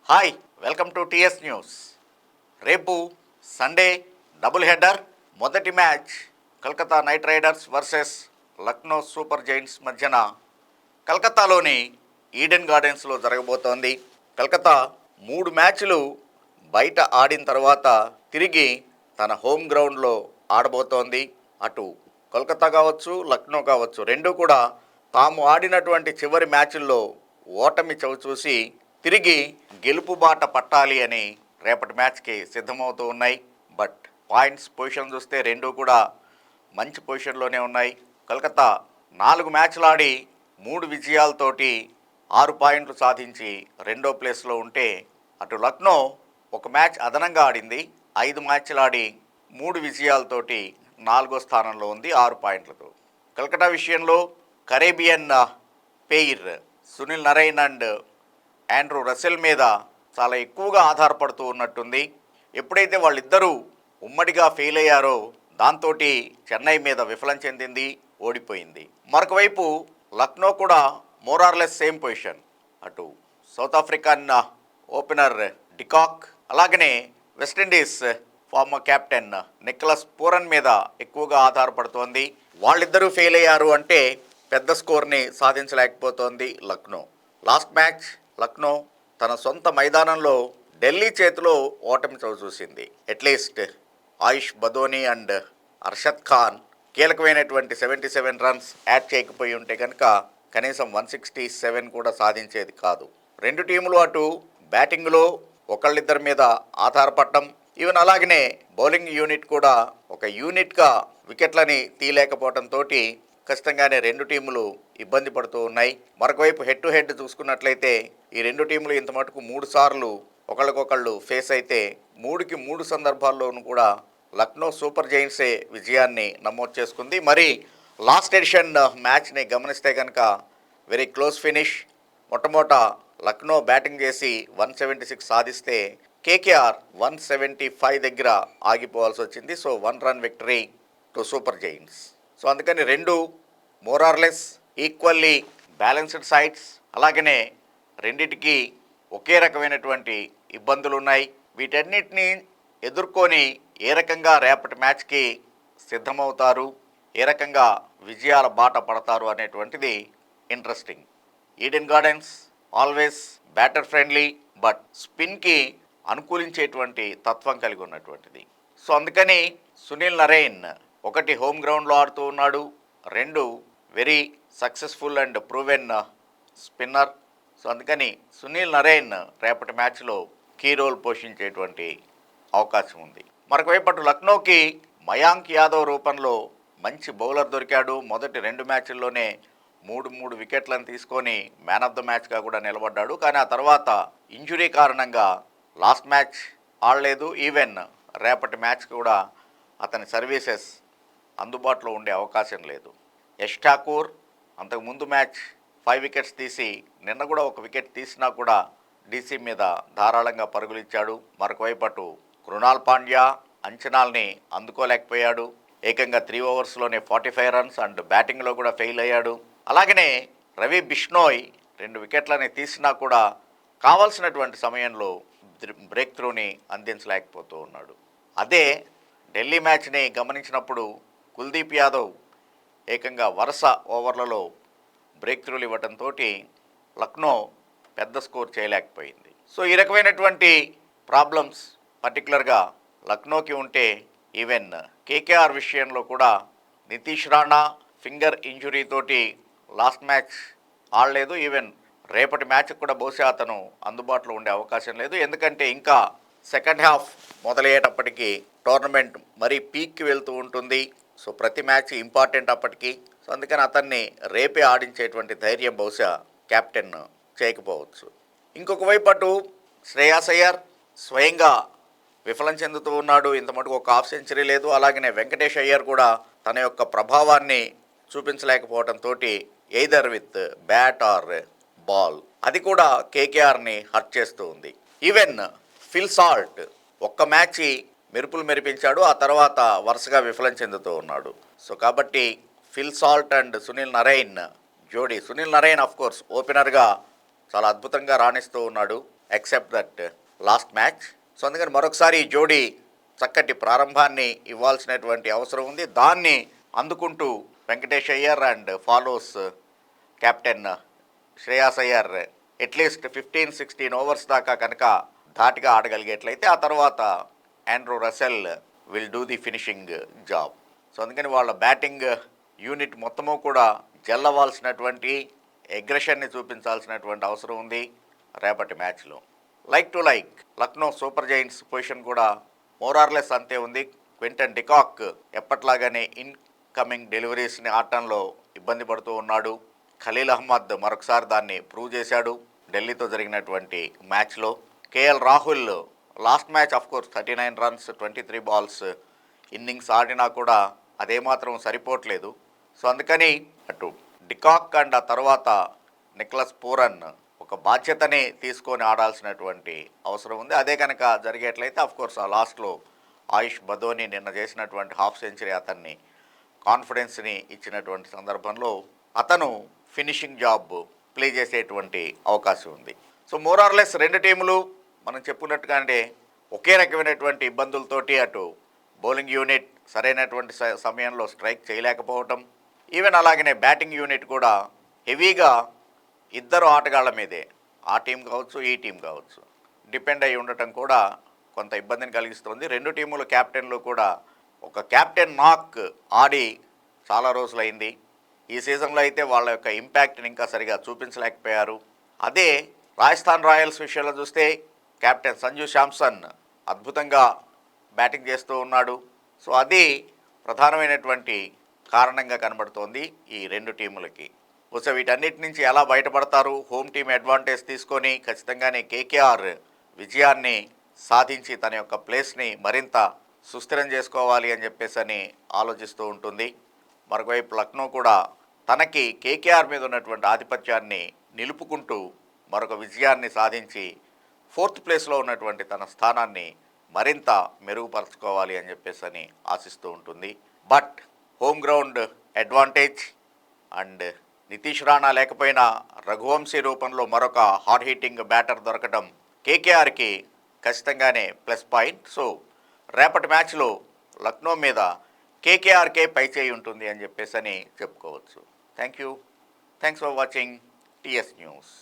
Hi, welcome to TS news. రేపు Sunday double header. మొదటి match Calcutta night riders versus Lucknow super Giants మధ్యన కలకత్తాలోని Eden గార్డెన్స్లో జరగబోతోంది. కలకత్తా 3 మ్యాచ్లు బయట ఆడిన తర్వాత తిరిగి తన హోమ్ గ్రౌండ్లో ఆడబోతోంది. అటు కోల్కతా కావచ్చు, లక్నో కావచ్చు, రెండూ కూడా తాము ఆడినటువంటి చివరి మ్యాచ్ల్లో ఓటమి చవిచూసి తిరిగి గెలుపు బాట పట్టాలి అని రేపటి మ్యాచ్కి సిద్ధమవుతూ ఉన్నాయి. బట్ పాయింట్స్ పొజిషన్ చూస్తే రెండూ కూడా మంచి పొజిషన్లోనే ఉన్నాయి. కోల్కతా 4 మ్యాచ్లు ఆడి 3 విజయాలతోటి 6 పాయింట్లు సాధించి రెండో ప్లేస్లో ఉంటే, అటు లక్నో 1 మ్యాచ్ అదనంగా ఆడింది, 5 మ్యాచ్లు ఆడి 3 విజయాలతోటి 4వ స్థానంలో ఉంది 6 పాయింట్లతో. కలకత్తా విషయంలో Caribbean pair Sunil Narine and Andrew Russell మీద చాలా ఎక్కువగా ఆధారపడుతూ ఉన్నట్టుంది. ఎప్పుడైతే వాళ్ళిద్దరూ ఉమ్మడిగా ఫెయిల్ అయ్యారో దాంతో చెన్నై మీద విఫలం చెందింది, ఓడిపోయింది. మరొక వైపు లక్నో కూడా మోరార్లెస్ సేమ్ పొజిషన్. అటు సౌత్ ఆఫ్రికన్ ఓపెనర్ డికాక్, అలాగనే West Indies former captain Nicholas Pooran మీద ఎక్కువగా ఆధారపడుతోంది. వాళ్ళిద్దరూ ఫెయిల్ అయ్యారు అంటే పెద్ద స్కోర్ని సాధించలేకపోతోంది లక్నో. లాస్ట్ మ్యాచ్ లక్నో తన సొంత మైదానంలో ఢిల్లీ చేతిలో ఓటమి చవిచూసింది. అట్లీస్ట్ ఆయుష్ బదోని అండ్ అర్షద్ ఖాన్ కీలకమైనటువంటి 77 రన్స్ యాడ్ చేయకపోయి ఉంటే కనుక కనీసం 167 కూడా సాధించేది కాదు. రెండు టీములు అటు బ్యాటింగ్లో ఒకళ్ళిద్దరి మీద ఆధారపడటం, ఈవెన్ అలాగనే బౌలింగ్ యూనిట్ కూడా ఒక యూనిట్గా వికెట్లని తీయలేకపోవడంతో ఖచ్చితంగానే రెండు టీములు ఇబ్బంది పడుతూ ఉన్నాయి. మరొకవైపు హెడ్ టు హెడ్ చూసుకున్నట్లయితే ఈ రెండు టీములు ఇంత మటుకు 3 సార్లు ఒకళ్ళకొకళ్ళు ఫేస్ అయితే 3కి 3 సందర్భాల్లోనూ కూడా లక్నో సూపర్ జైంట్సే విజయాన్ని నమోదు చేసుకుంది. మరి లాస్ట్ ఎడిషన్ మ్యాచ్ని గమనిస్తే కనుక వెరీ క్లోజ్ ఫినిష్. మొట్టమొదట లక్నో బ్యాటింగ్ చేసి 176 సాధిస్తే కేకేఆర్ 175 దగ్గర ఆగిపోవాల్సి వచ్చింది. So 1 run victory to super Giants. So అందుకని రెండు మోరార్లెస్ ఈక్వల్లీ బ్యాలెన్స్డ్ సైడ్స్, అలాగనే రెండిటికి ఒకే రకమైనటువంటి ఇబ్బందులు ఉన్నాయి. వీటన్నిటిని ఎదుర్కొని ఏ రకంగా రేపటి మ్యాచ్కి సిద్ధమవుతారు, ఏ రకంగా విజయాల బాట పడతారు అనేటువంటిది interesting. Eden Gardens always batter friendly, but స్పిన్కి అనుకూలించేటువంటి తత్వం కలిగి ఉన్నటువంటిది. సో అందుకని సునీల్ నరైన్ ఒకటి హోమ్ గ్రౌండ్లో ఆడుతూ ఉన్నాడు, 2 very successful and proven spinner. So అందుకని సునీల్ నరైన్ రేపటి మ్యాచ్లో కీ రోల్ పోషించేటువంటి అవకాశం ఉంది. మరొకవైపు అటు లక్నోకి మయాంక్ యాదవ్ రూపంలో మంచి బౌలర్ దొరికాడు. మొదటి 2 మ్యాచ్ల్లోనే 3 వికెట్లను తీసుకొని మ్యాన్ ఆఫ్ ద మ్యాచ్గా కూడా నిలబడ్డాడు. కానీ ఆ తర్వాత ఇంజురీ కారణంగా లాస్ట్ మ్యాచ్ ఆడలేదు. ఈవెన్ రేపటి మ్యాచ్ కూడా అతని సర్వీసెస్ అందుబాటులో ఉండే అవకాశం లేదు. యష్ ఠాకూర్ అంతకుముందు మ్యాచ్ 5 వికెట్స్ తీసి నిన్న కూడా 1 వికెట్ తీసినా కూడా డీసీ మీద ధారాళంగా పరుగులిచ్చాడు. మరొకవైపు అటు కృణాల్ పాండ్యా అంచనాల్ని అందుకోలేకపోయాడు. ఏకంగా 3 ఓవర్స్లోనే 45 రన్స్ అండ్ బ్యాటింగ్లో కూడా ఫెయిల్ అయ్యాడు. అలాగనే రవి బిష్నోయ్ 2 వికెట్లని తీసినా కూడా కావాల్సినటువంటి సమయంలో బ్రేక్ త్రూని అందించలేకపోతూ ఉన్నాడు. అదే ఢిల్లీ మ్యాచ్ని గమనించినప్పుడు కుల్దీప్ యాదవ్ ఏకంగా వరుస ఓవర్లలో బ్రేక్ త్రూలు ఇవ్వడంతో లక్నో పెద్ద స్కోర్ చేయలేకపోయింది. సో ఈ రకమైనటువంటి ప్రాబ్లమ్స్ పర్టికులర్గా లక్నోకి ఉంటే, ఈవెన్ కేకేఆర్ విషయంలో కూడా నితీష్ రాణా ఫింగర్ ఇంజురీతోటి లాస్ట్ మ్యాచ్ ఆడలేదు. ఈవెన్ రేపటి మ్యాచ్ కూడా బహుశా అతను అందుబాటులో ఉండే అవకాశం లేదు. ఎందుకంటే ఇంకా సెకండ్ హాఫ్ మొదలయ్యేటప్పటికీ టోర్నమెంట్ మరీ పీక్కి వెళ్తూ ఉంటుంది. సో ప్రతి మ్యాచ్ ఇంపార్టెంట్ అప్పటికి. సో అందుకని అతన్ని రేపే ఆడించేటువంటి ధైర్యం బహుశా కెప్టెన్ చేయకపోవచ్చు. ఇంకొక వైపు అటు శ్రేయాస్ అయ్యర్ స్వయంగా విఫలం చెందుతూ ఉన్నాడు. ఇంత మటుకు ఒక హాఫ్ సెంచరీ లేదు. అలాగనే వెంకటేష్ అయ్యర్ కూడా తన యొక్క ప్రభావాన్ని చూపించలేకపోవడంతో either with bat or ball అది కూడా కేకేఆర్ని హర్ట్ చేస్తూ ఉంది. ఈవెన్ ఫిల్ సాల్ట్ ఒక్క మ్యాచ్ మెరుపులు మెరిపించాడు, ఆ తర్వాత వరుసగా విఫలం చెందుతూ ఉన్నాడు. సో కాబట్టి Phil Salt and Sunil Narine జోడీ. సునీల్ నరైన్ ఆఫ్ కోర్స్ ఓపెనర్గా చాలా అద్భుతంగా రాణిస్తూ ఉన్నాడు. Except that last match. So అందుకని మరొకసారి ఈ జోడీ చక్కటి ప్రారంభాన్ని ఇవ్వాల్సినటువంటి అవసరం ఉంది. దాన్ని అందుకుంటూ Venkatesh Iyer and follows captain Shreyas Iyer at least 15-16 overs దాకా కనుక ధాటిగా ఆడగలిగేట్లయితే ఆ తర్వాత Andrew Russell will do the finishing job. So అందుకని వాళ్ళ బ్యాటింగ్ యూనిట్ మొత్తము కూడా జల్లవాల్సినటువంటి అగ్రెషన్ని చూపించాల్సినటువంటి అవసరం ఉంది రేపటి మ్యాచ్లో. Like to like Lucknow super Giants position కూడా మోరార్లెస్ అంతే ఉంది. క్వింటన్ డికాక్ ఎప్పట్లాగానే ఇన్కమింగ్ డెలివరీస్ని ఆడటంలో ఇబ్బంది పడుతూ ఉన్నాడు. ఖలీల్ అహ్మద్ మరొకసారి దాన్ని ప్రూవ్ చేశాడు ఢిల్లీతో జరిగినటువంటి మ్యాచ్లో. KL Rahul last match course 39 runs 23 balls innings ఆడినా కూడా అదేమాత్రం సరిపోవట్లేదు. సో అందుకని అటు డికాక్ అండ్ ఆ తర్వాత నిక్లస్ పూరన్ ఒక బాధ్యతని తీసుకొని ఆడాల్సినటువంటి అవసరం ఉంది. అదే కనుక జరిగేట్లయితే కోర్స్ ఆ లాస్ట్లో ఆయుష్ బదోని నిన్న చేసినటువంటి హాఫ్ సెంచరీ అతన్ని కాన్ఫిడెన్స్ని ఇచ్చినటువంటి సందర్భంలో అతను ఫినిషింగ్ జాబ్ ప్లే చేసేటువంటి అవకాశం ఉంది. సో మోరార్లెస్ రెండు టీములు మనం చెప్పుకున్నట్టుగా అంటే ఒకే రకమైనటువంటి ఇబ్బందులతోటి అటు బౌలింగ్ యూనిట్ సరైనటువంటి సమయంలో స్ట్రైక్ చేయలేకపోవటం, ఈవెన్ అలాగనే బ్యాటింగ్ యూనిట్ కూడా హెవీగా ఇద్దరు ఆటగాళ్ల మీదే, ఆ టీం కావచ్చు ఈ టీం కావచ్చు, డిపెండ్ అయి ఉండటం కూడా కొంత ఇబ్బందిని కలిగిస్తుంది. రెండు టీముల క్యాప్టెన్లు కూడా ఒక క్యాప్టెన్ నాక్ ఆడి చాలా రోజులైంది. ఈ సీజన్లో అయితే వాళ్ళ యొక్క ఇంపాక్ట్ని ఇంకా సరిగా చూపించలేకపోయారు. అదే రాజస్థాన్ రాయల్స్ విషయంలో చూస్తే కెప్టెన్ సంజు శాంసన్ అద్భుతంగా బ్యాటింగ్ చేస్తూ ఉన్నాడు. సో అది ప్రధానమైనటువంటి కారణంగా కనబడుతోంది ఈ రెండు టీములకి. సో వీటన్నిటి నుంచి ఎలా బయటపడతారు? హోమ్ టీమ్ అడ్వాంటేజ్ తీసుకొని ఖచ్చితంగానే కేకేఆర్ విజయాన్ని సాధించి తన యొక్క ప్లేస్ని మరింత సుస్థిరం చేసుకోవాలి అని చెప్పేసి ఆలోచిస్తూ ఉంటుంది. మరొకవైపు లక్నో కూడా తనకి కేకేఆర్ మీద ఉన్నటువంటి ఆధిపత్యాన్ని నిలుపుకుంటూ మరొక విజయాన్ని సాధించి 4th ప్లేస్లో ఉన్నటువంటి తన స్థానాన్ని మరింత మెరుగుపరచుకోవాలి అని చెప్పేసి ఆశిస్తూ ఉంటుంది. But home ground advantage and Nitish Rana లేకపోయినా రఘువంశీ రూపంలో మరొక హాట్ హీటింగ్ బ్యాటర్ దొరకడం కేకేఆర్కి ఖచ్చితంగానే ప్లస్ పాయింట్. సో రేపటి మ్యాచ్లో లక్నో మీద కేకేఆర్కే పైచేయి ఉంటుంది అని చెప్పేసి చెప్పుకోవచ్చు. Thank you. Thanks for watching TS news.